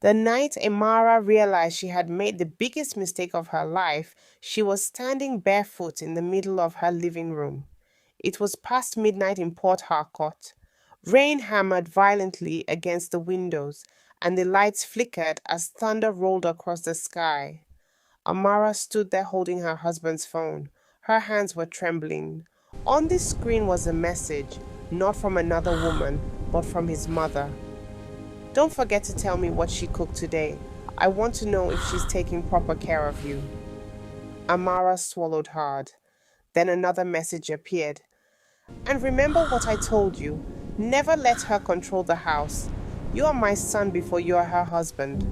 The night Amara realized she had made the biggest mistake of her life, she was standing barefoot in the middle of her living room. It was past midnight in Port Harcourt. Rain hammered violently against the windows, and the lights flickered as thunder rolled across the sky. Amara stood there holding her husband's phone. Her hands were trembling. On the screen was a message, not from another woman, but from his mother. Don't forget to tell me what she cooked today. I want to know if she's taking proper care of you. Amara swallowed hard. Then another message appeared. And remember what I told you. Never let her control the house. You are my son before you are her husband.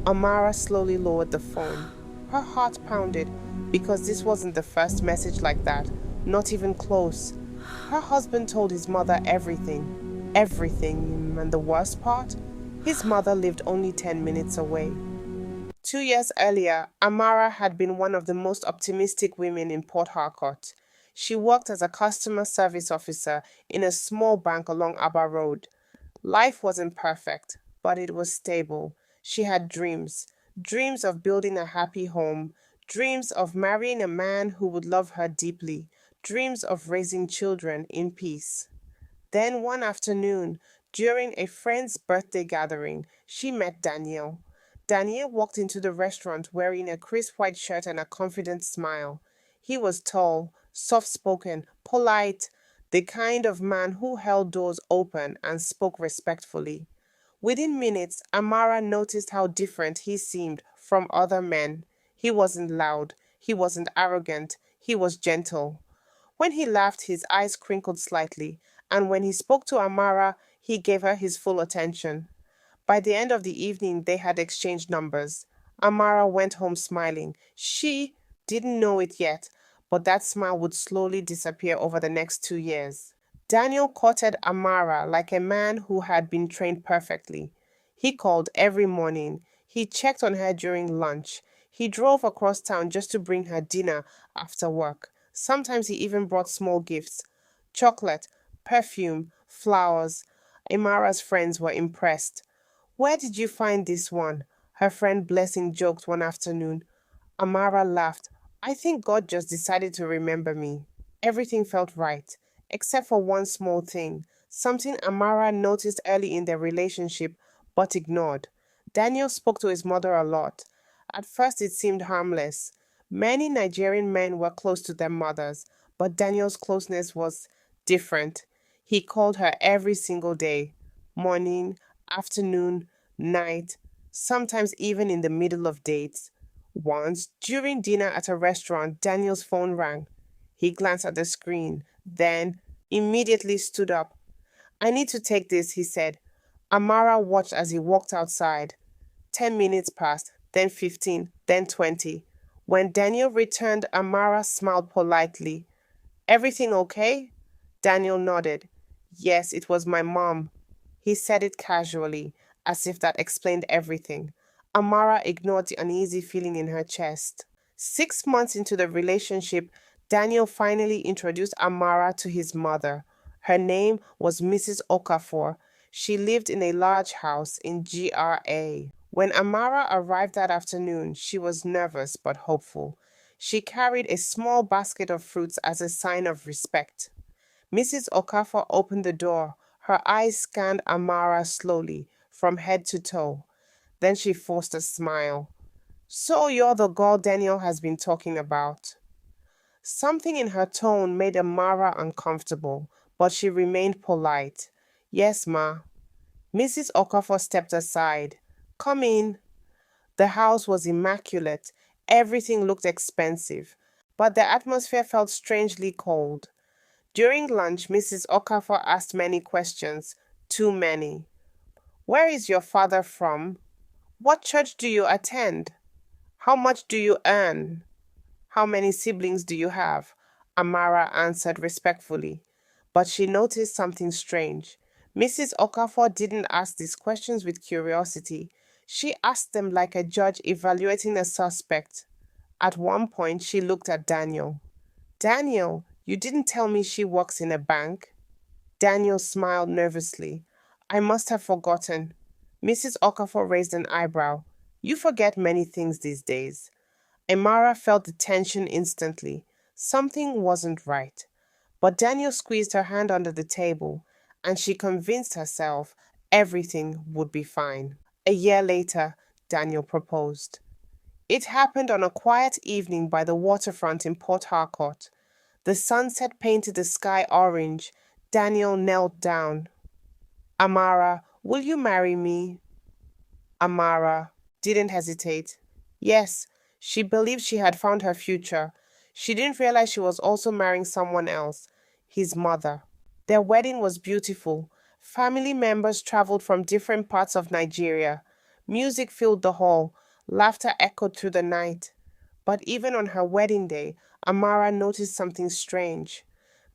Amara slowly lowered the phone. Her heart pounded because this wasn't the first message like that, not even close. Her husband told his mother everything. Everything. And the worst part? His mother lived only 10 minutes away. 2 years earlier, Amara had been one of the most optimistic women in Port Harcourt. She worked as a customer service officer in a small bank along Abba Road. Life wasn't perfect, but it was stable. She had dreams. Dreams of building a happy home. Dreams of marrying a man who would love her deeply. Dreams of raising children in peace. Then one afternoon, during a friend's birthday gathering, she met Daniel. Daniel walked into the restaurant wearing a crisp white shirt and a confident smile. He was tall, soft-spoken, polite, the kind of man who held doors open and spoke respectfully. Within minutes, Amara noticed how different he seemed from other men. He wasn't loud, he wasn't arrogant, he was gentle. When he laughed, his eyes crinkled slightly, and when he spoke to Amara, he gave her his full attention. By the end of the evening, they had exchanged numbers. Amara went home smiling. She didn't know it yet, but that smile would slowly disappear over the next 2 years. Daniel courted Amara like a man who had been trained perfectly. He called every morning. He checked on her during lunch. He drove across town just to bring her dinner after work. Sometimes he even brought small gifts: chocolate, perfume, flowers. Amara's friends were impressed. Where did you find this one? Her friend Blessing joked one afternoon. Amara laughed. I think God just decided to remember me. Everything felt right, except for one small thing, something Amara noticed early in their relationship but ignored. Daniel spoke to his mother a lot. At first, it seemed harmless. Many Nigerian men were close to their mothers, but Daniel's closeness was different. He called her every single day, morning, afternoon, night, sometimes even in the middle of dates. Once, during dinner at a restaurant, Daniel's phone rang. He glanced at the screen, then immediately stood up. I need to take this, he said. Amara watched as he walked outside. 10 minutes passed, then 15, then 20. When Daniel returned, Amara smiled politely. Everything okay? Daniel nodded. Yes, it was my mom. He said it casually, as if that explained everything. Amara ignored the uneasy feeling in her chest. 6 months into the relationship, Daniel finally introduced Amara to his mother. Her name was Mrs. Okafor. She lived in a large house in GRA. When Amara arrived that afternoon, she was nervous but hopeful. She carried a small basket of fruits as a sign of respect. Mrs. Okafor opened the door. Her eyes scanned Amara slowly, from head to toe. Then she forced a smile. So you're the girl Daniel has been talking about. Something in her tone made Amara uncomfortable, but she remained polite. Yes, ma. Mrs. Okafor stepped aside. Come in. The house was immaculate. Everything looked expensive, but the atmosphere felt strangely cold. During lunch, Mrs. Okafor asked many questions, too many. Where is your father from? What church do you attend? How much do you earn? How many siblings do you have? Amara answered respectfully, but she noticed something strange. Mrs. Okafor didn't ask these questions with curiosity. She asked them like a judge evaluating a suspect. At one point, she looked at Daniel. Daniel, you didn't tell me she works in a bank. Daniel smiled nervously. I must have forgotten. Mrs. Okafor raised an eyebrow. You forget many things these days. Amara felt the tension instantly. Something wasn't right. But Daniel squeezed her hand under the table, and she convinced herself everything would be fine. A year later, Daniel proposed. It happened on a quiet evening by the waterfront in Port Harcourt. The sunset painted the sky orange. Daniel knelt down. Amara, will you marry me? Amara didn't hesitate. Yes, she believed she had found her future. She didn't realize she was also marrying someone else, his mother. Their wedding was beautiful. Family members traveled from different parts of Nigeria. Music filled the hall. Laughter echoed through the night. But even on her wedding day, Amara noticed something strange.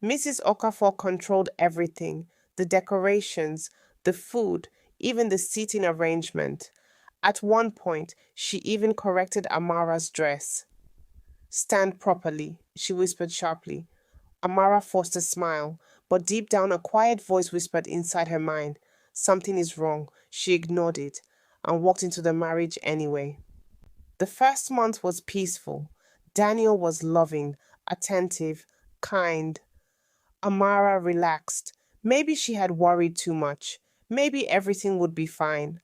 Mrs. Okafor controlled everything, the decorations, the food, even the seating arrangement. At one point, she even corrected Amara's dress. Stand properly, she whispered sharply. Amara forced a smile, but deep down a quiet voice whispered inside her mind, something is wrong. She ignored it and walked into the marriage anyway. The first month was peaceful. Daniel was loving, attentive, kind. Amara relaxed. Maybe she had worried too much. Maybe everything would be fine.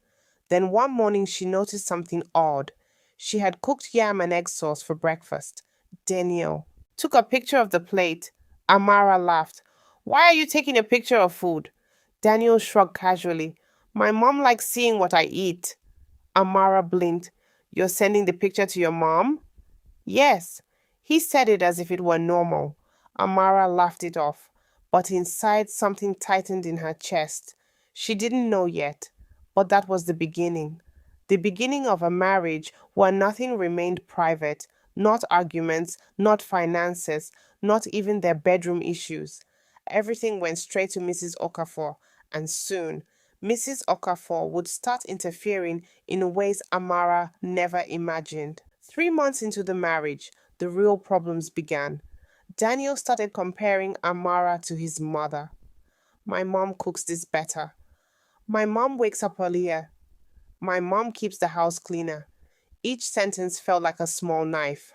Then one morning she noticed something odd. She had cooked yam and egg sauce for breakfast. Daniel took a picture of the plate. Amara laughed. Why are you taking a picture of food? Daniel shrugged casually. My mom likes seeing what I eat. Amara blinked. You're sending the picture to your mom? Yes. He said it as if it were normal. Amara laughed it off, but inside something tightened in her chest. She didn't know yet, but that was the beginning. The beginning of a marriage where nothing remained private, not arguments, not finances, not even their bedroom issues. Everything went straight to Mrs. Okafor, and soon Mrs. Okafor would start interfering in ways Amara never imagined. 3 months into the marriage, the real problems began. Daniel started comparing Amara to his mother. My mom cooks this better. My mom wakes up earlier. My mom keeps the house cleaner. Each sentence felt like a small knife.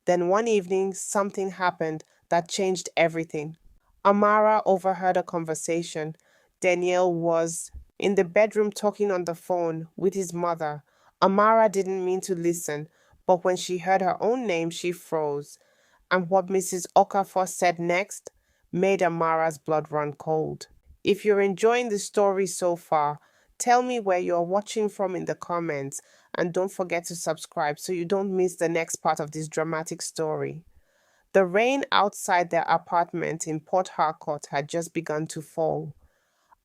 Then one evening, something happened that changed everything. Amara overheard a conversation. Daniel was in the bedroom talking on the phone with his mother. Amara didn't mean to listen, but when she heard her own name, she froze. And what Mrs. Okafor said next made Amara's blood run cold. If you're enjoying the story so far, tell me where you're watching from in the comments, and don't forget to subscribe so you don't miss the next part of this dramatic story. The rain outside their apartment in Port Harcourt had just begun to fall.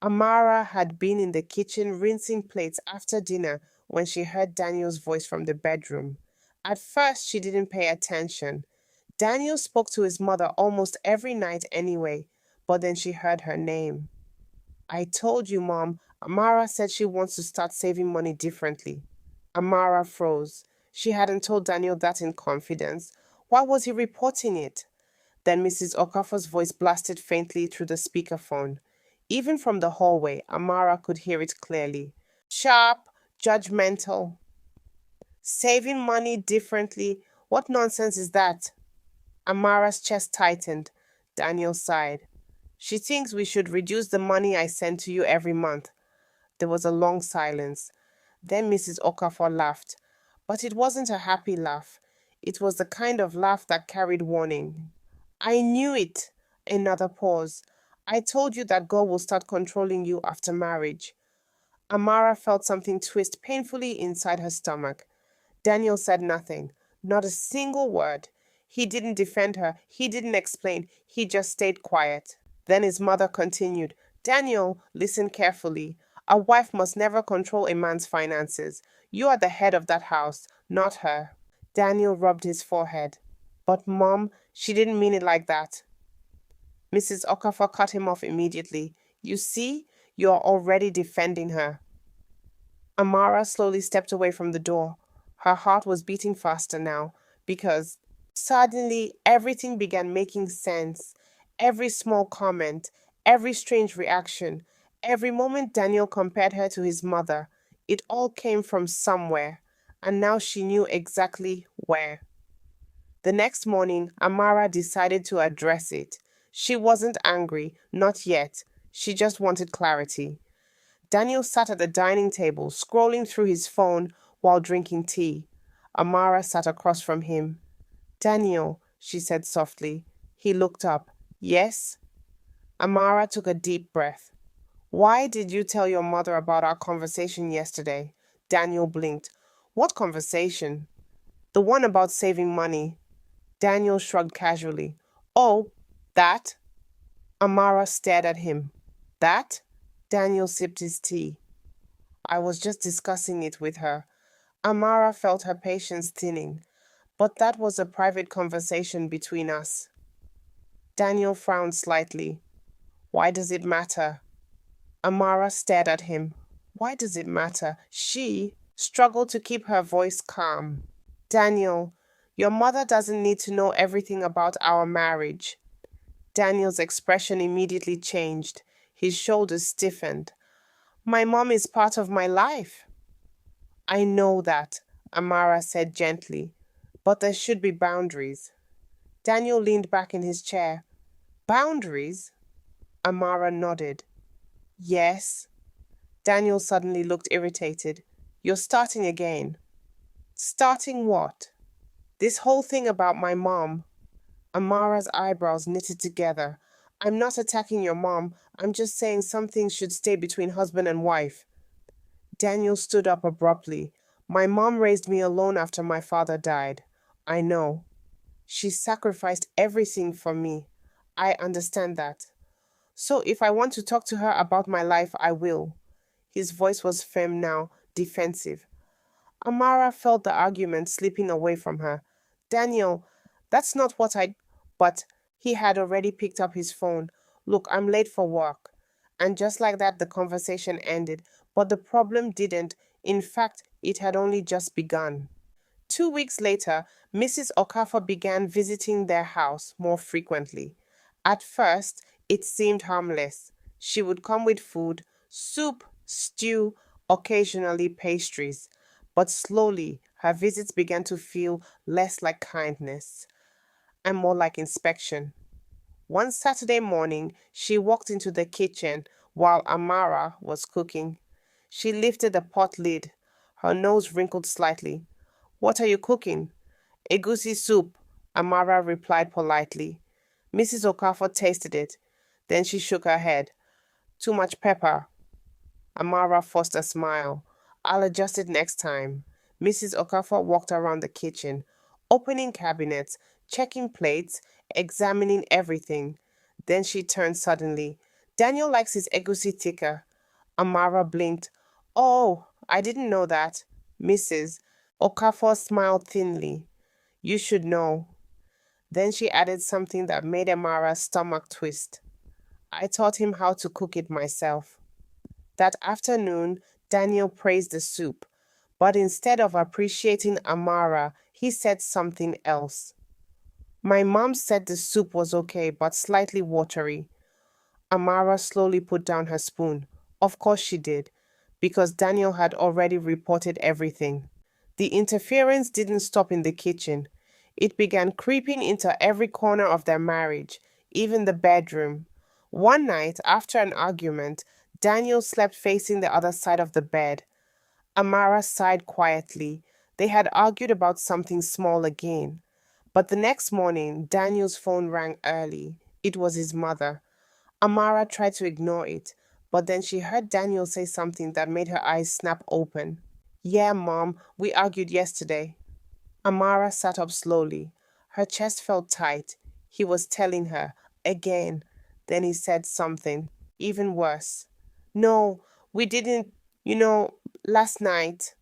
Amara had been in the kitchen rinsing plates after dinner when she heard Daniel's voice from the bedroom. At first, she didn't pay attention. Daniel spoke to his mother almost every night anyway, but then she heard her name. I told you, Mom. Amara said she wants to start saving money differently. Amara froze. She hadn't told Daniel that in confidence. Why was he reporting it? Then Mrs. Okafor's voice blasted faintly through the speakerphone. Even from the hallway, Amara could hear it clearly. Sharp, judgmental. Saving money differently? What nonsense is that? Amara's chest tightened. Daniel sighed. She thinks we should reduce the money I send to you every month. There was a long silence. Then Mrs. Okafor laughed. But it wasn't a happy laugh. It was the kind of laugh that carried warning. I knew it. Another pause. I told you that God will start controlling you after marriage. Amara felt something twist painfully inside her stomach. Daniel said nothing, not a single word. He didn't defend her, he didn't explain, he just stayed quiet. Then his mother continued, Daniel, listen carefully. A wife must never control a man's finances. You are the head of that house, not her. Daniel rubbed his forehead. But, Mom, she didn't mean it like that. Mrs. Okafor cut him off immediately. You see, you are already defending her. Amara slowly stepped away from the door. Her heart was beating faster now, because suddenly everything began making sense. Every small comment, every strange reaction, Every moment Daniel compared her to his mother, it all came from somewhere, and now she knew exactly where. The next morning, Amara decided to address it. She wasn't angry, not yet. She just wanted clarity. Daniel sat at the dining table, scrolling through his phone while drinking tea. Amara sat across from him. Daniel, she said softly. He looked up. Yes? Amara took a deep breath. Why did you tell your mother about our conversation yesterday? Daniel blinked. What conversation? The one about saving money. Daniel shrugged casually. Oh, that? Amara stared at him. That? Daniel sipped his tea. I was just discussing it with her. Amara felt her patience thinning. But that was a private conversation between us. Daniel frowned slightly. Why does it matter? Amara stared at him. Why does it matter? She struggled to keep her voice calm. Daniel, your mother doesn't need to know everything about our marriage. Daniel's expression immediately changed. His shoulders stiffened. My mom is part of my life. I know that, Amara said gently, but there should be boundaries. Daniel leaned back in his chair. Boundaries? Amara nodded. Yes. Daniel suddenly looked irritated. You're starting again. Starting what? This whole thing about my mom. Amara's eyebrows knitted together. I'm not attacking your mom. I'm just saying some things should stay between husband and wife. Daniel stood up abruptly. My mom raised me alone after my father died. I know. She sacrificed everything for me. I understand that. So if I want to talk to her about my life, I will. His voice was firm now, defensive. Amara felt the argument slipping away from her. Daniel, that's not what I. But he had already picked up his phone. Look, I'm late for work. And just like that, the conversation ended. But the problem didn't. In fact, it had only just begun. 2 weeks later, Mrs. Okafor began visiting their house more frequently. At first, it seemed harmless. She would come with food, soup, stew, occasionally pastries. But slowly, her visits began to feel less like kindness and more like inspection. One Saturday morning, she walked into the kitchen while Amara was cooking. She lifted the pot lid. Her nose wrinkled slightly. What are you cooking? Egusi soup, Amara replied politely. Mrs. Okafor tasted it. Then she shook her head. Too much pepper. Amara forced a smile. I'll adjust it next time. Mrs. Okafor walked around the kitchen, opening cabinets, checking plates, examining everything. Then she turned suddenly. Daniel likes his egusi thicker. Amara blinked. Oh, I didn't know that. Mrs. Okafor smiled thinly. You should know. Then she added something that made Amara's stomach twist. I taught him how to cook it myself. That afternoon, Daniel praised the soup, but instead of appreciating Amara, he said something else. My mom said the soup was okay, but slightly watery. Amara slowly put down her spoon. Of course she did, because Daniel had already reported everything. The interference didn't stop in the kitchen. It began creeping into every corner of their marriage, even the bedroom. One night, after an argument, Daniel slept facing the other side of the bed. Amara sighed quietly. They had argued about something small again. But the next morning, Daniel's phone rang early. It was his mother. Amara tried to ignore it, but then she heard Daniel say something that made her eyes snap open. Yeah, Mom, we argued yesterday. Amara sat up slowly. Her chest felt tight. He was telling her, again. Then he said something, even worse. No, we didn't, you know, last night.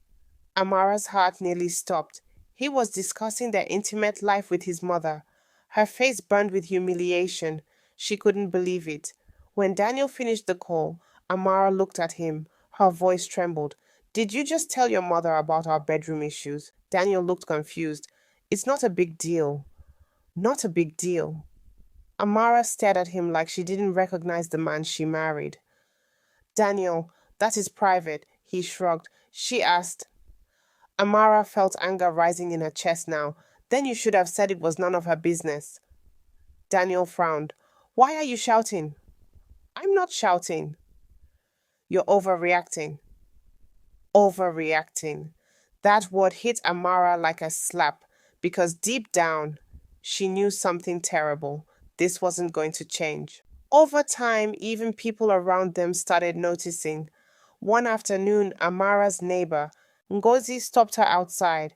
Amara's heart nearly stopped. He was discussing their intimate life with his mother. Her face burned with humiliation. She couldn't believe it. When Daniel finished the call, Amara looked at him. Her voice trembled. Did you just tell your mother about our bedroom issues? Daniel looked confused. It's not a big deal. Not a big deal. Amara stared at him like she didn't recognize the man she married. Daniel, that is private, he shrugged. She asked. Amara felt anger rising in her chest now. Then you should have said it was none of her business. Daniel frowned. Why are you shouting? I'm not shouting. You're overreacting. Overreacting. That word hit Amara like a slap because deep down, she knew something terrible. This wasn't going to change. Over time, even people around them started noticing. One afternoon, Amara's neighbor, Ngozi, stopped her outside.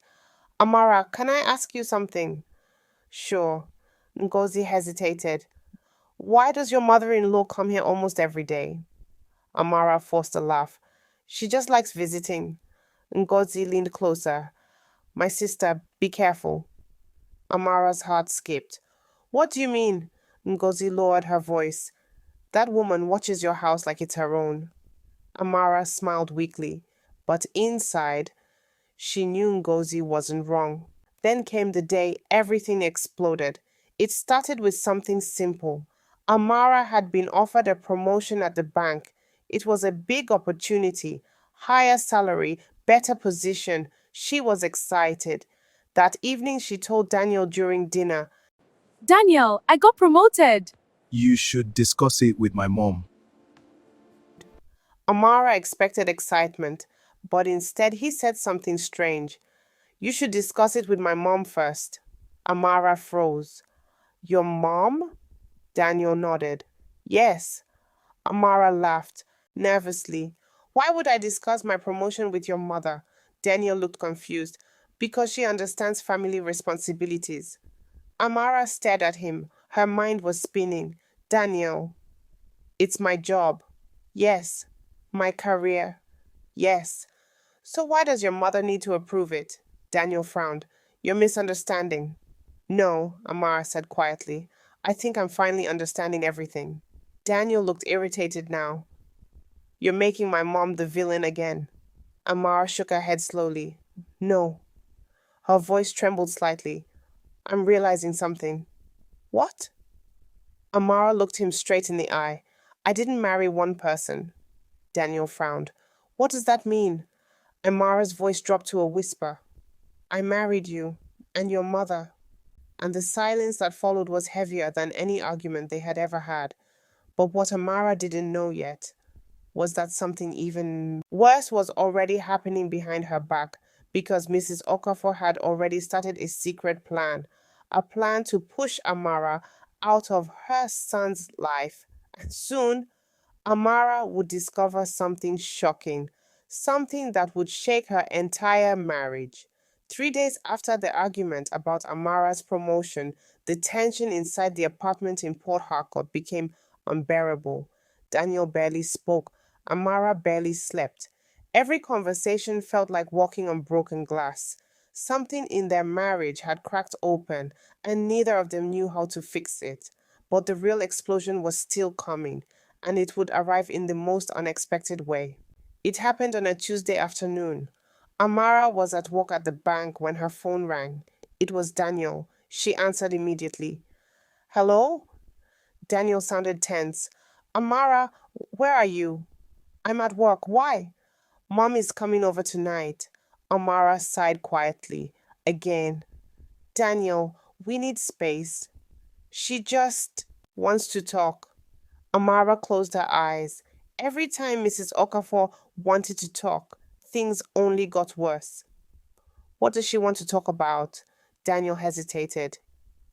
Amara, can I ask you something? Sure. Ngozi hesitated. Why does your mother-in-law come here almost every day? Amara forced a laugh. She just likes visiting. Ngozi leaned closer. My sister, be careful. Amara's heart skipped. What do you mean? Ngozi lowered her voice. That woman watches your house like it's her own. Amara smiled weakly, but inside, she knew Ngozi wasn't wrong. Then came the day everything exploded. It started with something simple. Amara had been offered a promotion at the bank. It was a big opportunity, higher salary, better position. She was excited. That evening, she told Daniel during dinner. Daniel, I got promoted. You should discuss it with my mom. Amara expected excitement, but instead he said something strange. You should discuss it with my mom first. Amara froze. Your mom? Daniel nodded. Yes. Amara laughed, nervously. Why would I discuss my promotion with your mother? Daniel looked confused. Because she understands family responsibilities. Amara stared at him. Her mind was spinning. Daniel, it's my job. Yes. My career. Yes. So why does your mother need to approve it? Daniel frowned. You're misunderstanding. No, Amara said quietly. I think I'm finally understanding everything. Daniel looked irritated now. You're making my mom the villain again. Amara shook her head slowly. No. Her voice trembled slightly. I'm realizing something. What? Amara looked him straight in the eye. I didn't marry one person. Daniel frowned. What does that mean? Amara's voice dropped to a whisper. I married you, and your mother. And the silence that followed was heavier than any argument they had ever had. But what Amara didn't know yet was that something even worse was already happening behind her back because Mrs. Okafor had already started a secret plan, a plan to push Amara out of her son's life. And soon, Amara would discover something shocking, something that would shake her entire marriage. 3 days after the argument about Amara's promotion, the tension inside the apartment in Port Harcourt became unbearable. Daniel barely spoke. Amara barely slept. Every conversation felt like walking on broken glass. Something in their marriage had cracked open, and neither of them knew how to fix it. But the real explosion was still coming, and it would arrive in the most unexpected way. It happened on a Tuesday afternoon. Amara was at work at the bank when her phone rang. It was Daniel. She answered immediately. Hello? Daniel sounded tense. Amara, where are you? I'm at work. Why? Mom is coming over tonight. Amara sighed quietly. Again. Daniel, we need space. She just wants to talk. Amara closed her eyes. Every time Mrs. Okafor wanted to talk, things only got worse. What does she want to talk about? Daniel hesitated.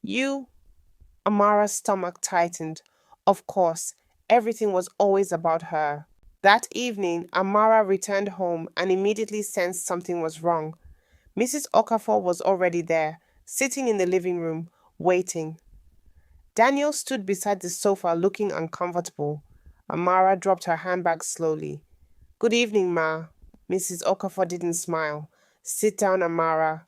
You? Amara's stomach tightened. Of course, everything was always about her. That evening, Amara returned home and immediately sensed something was wrong. Mrs. Okafor was already there, sitting in the living room, waiting. Daniel stood beside the sofa looking uncomfortable. Amara dropped her handbag slowly. Good evening, Ma. Mrs. Okafor didn't smile. Sit down, Amara.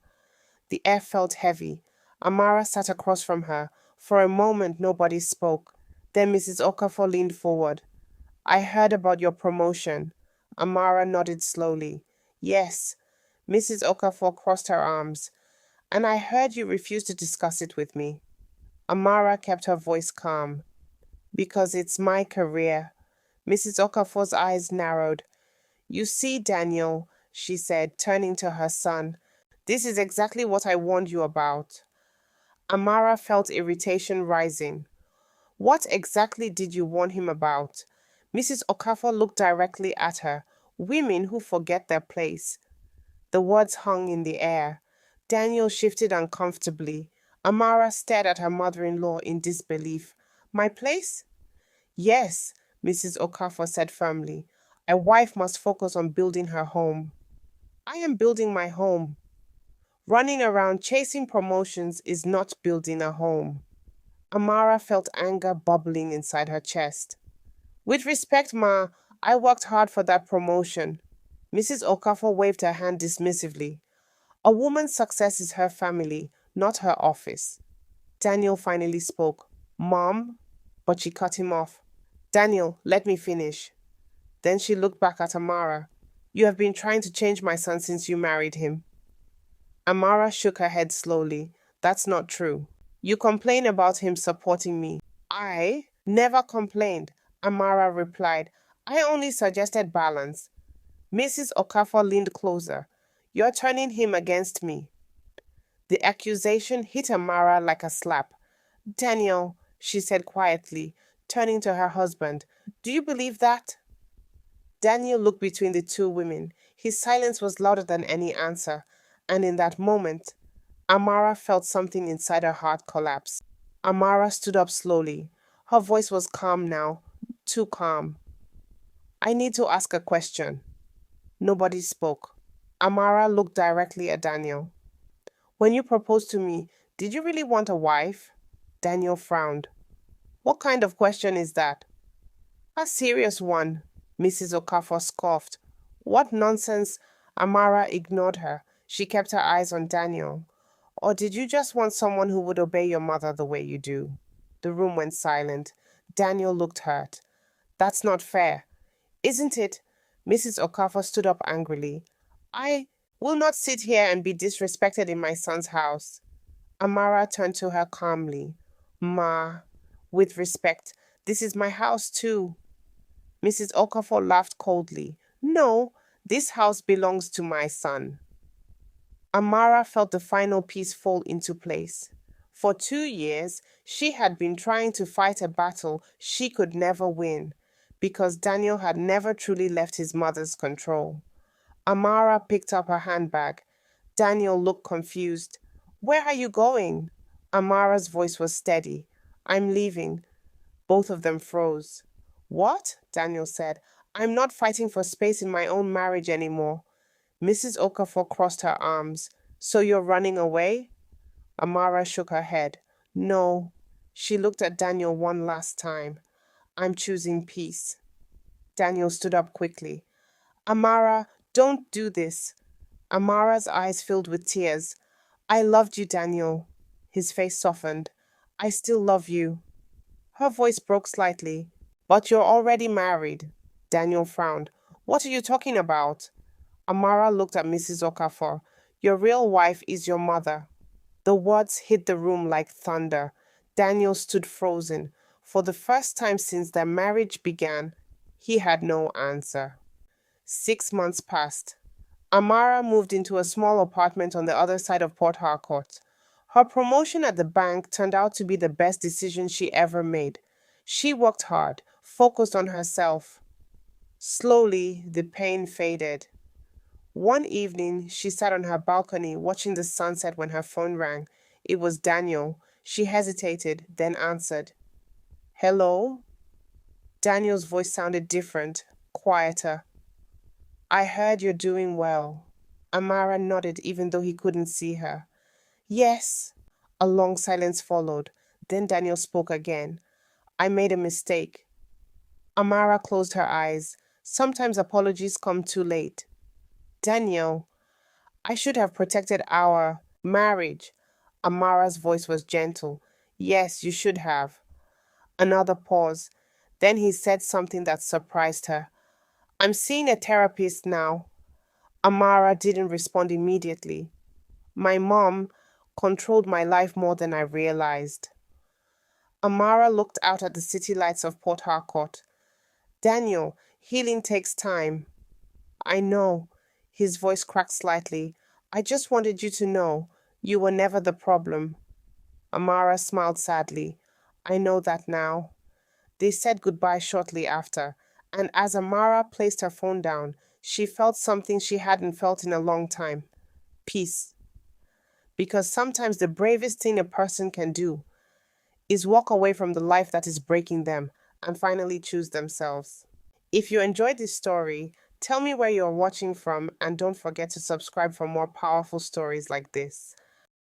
The air felt heavy. Amara sat across from her. For a moment, nobody spoke. Then Mrs. Okafor leaned forward. I heard about your promotion. Amara nodded slowly. Yes. Mrs. Okafor crossed her arms. And I heard you refused to discuss it with me. Amara kept her voice calm. Because it's my career. Mrs. Okafor's eyes narrowed. You see, Daniel, she said, turning to her son, this is exactly what I warned you about. Amara felt irritation rising. What exactly did you warn him about? Mrs. Okafor looked directly at her. Women who forget their place. The words hung in the air. Daniel shifted uncomfortably. Amara stared at her mother-in-law in disbelief. My place? Yes, Mrs. Okafor said firmly. A wife must focus on building her home. I am building my home. Running around chasing promotions is not building a home. Amara felt anger bubbling inside her chest. With respect, Ma, I worked hard for that promotion. Mrs. Okafor waved her hand dismissively. A woman's success is her family, not her office. Daniel finally spoke. Mom? But she cut him off. Daniel, let me finish. Then she looked back at Amara. You have been trying to change my son since you married him. Amara shook her head slowly. That's not true. You complain about him supporting me. I never complained, Amara replied. I only suggested balance. Mrs. Okafor leaned closer. You're turning him against me. The accusation hit Amara like a slap. Daniel, she said quietly, turning to her husband, do you believe that? Daniel looked between the two women. His silence was louder than any answer, and in that moment, Amara felt something inside her heart collapse. Amara stood up slowly. Her voice was calm now, too calm. I need to ask a question. Nobody spoke. Amara looked directly at Daniel. When you proposed to me, did you really want a wife? Daniel frowned. What kind of question is that? A serious one, Mrs. Okafor scoffed. What nonsense! Amara ignored her. She kept her eyes on Daniel. Or did you just want someone who would obey your mother the way you do? The room went silent. Daniel looked hurt. That's not fair. Isn't it? Mrs. Okafor stood up angrily. I will not sit here and be disrespected in my son's house. Amara turned to her calmly. Ma, with respect, this is my house too. Mrs. Okafor laughed coldly. No, this house belongs to my son. Amara felt the final piece fall into place. For 2 years, she had been trying to fight a battle she could never win because Daniel had never truly left his mother's control. Amara picked up her handbag. Daniel looked confused. Where are you going? Amara's voice was steady. I'm leaving. Both of them froze. What? Daniel said. I'm not fighting for space in my own marriage anymore. Mrs. Okafor crossed her arms. So you're running away? Amara shook her head. No. She looked at Daniel one last time. I'm choosing peace. Daniel stood up quickly. Amara, don't do this. Amara's eyes filled with tears. I loved you, Daniel. His face softened. I still love you. Her voice broke slightly. But you're already married. Daniel frowned. What are you talking about? Amara looked at Mrs. Okafor. Your real wife is your mother. The words hit the room like thunder. Daniel stood frozen. For the first time since their marriage began, he had no answer. 6 months passed. Amara moved into a small apartment on the other side of Port Harcourt. Her promotion at the bank turned out to be the best decision she ever made. She worked hard, focused on herself. Slowly, the pain faded. One evening, she sat on her balcony watching the sunset when her phone rang. It was Daniel. She hesitated, then answered. Hello? Daniel's voice sounded different, quieter. I heard you're doing well. Amara nodded even though he couldn't see her. Yes. A long silence followed. Then Daniel spoke again. I made a mistake. Amara closed her eyes. Sometimes apologies come too late. Daniel, I should have protected our marriage. Amara's voice was gentle. Yes, you should have. Another pause. Then he said something that surprised her. I'm seeing a therapist now. Amara didn't respond immediately. My mom controlled my life more than I realized. Amara looked out at the city lights of Port Harcourt. Daniel, healing takes time. I know. His voice cracked slightly. I just wanted you to know you were never the problem. Amara smiled sadly. I know that now. They said goodbye shortly after, and as Amara placed her phone down, she felt something she hadn't felt in a long time: peace. Because sometimes the bravest thing a person can do is walk away from the life that is breaking them and finally choose themselves. If you enjoyed this story, tell me where you're watching from and don't forget to subscribe for more powerful stories like this.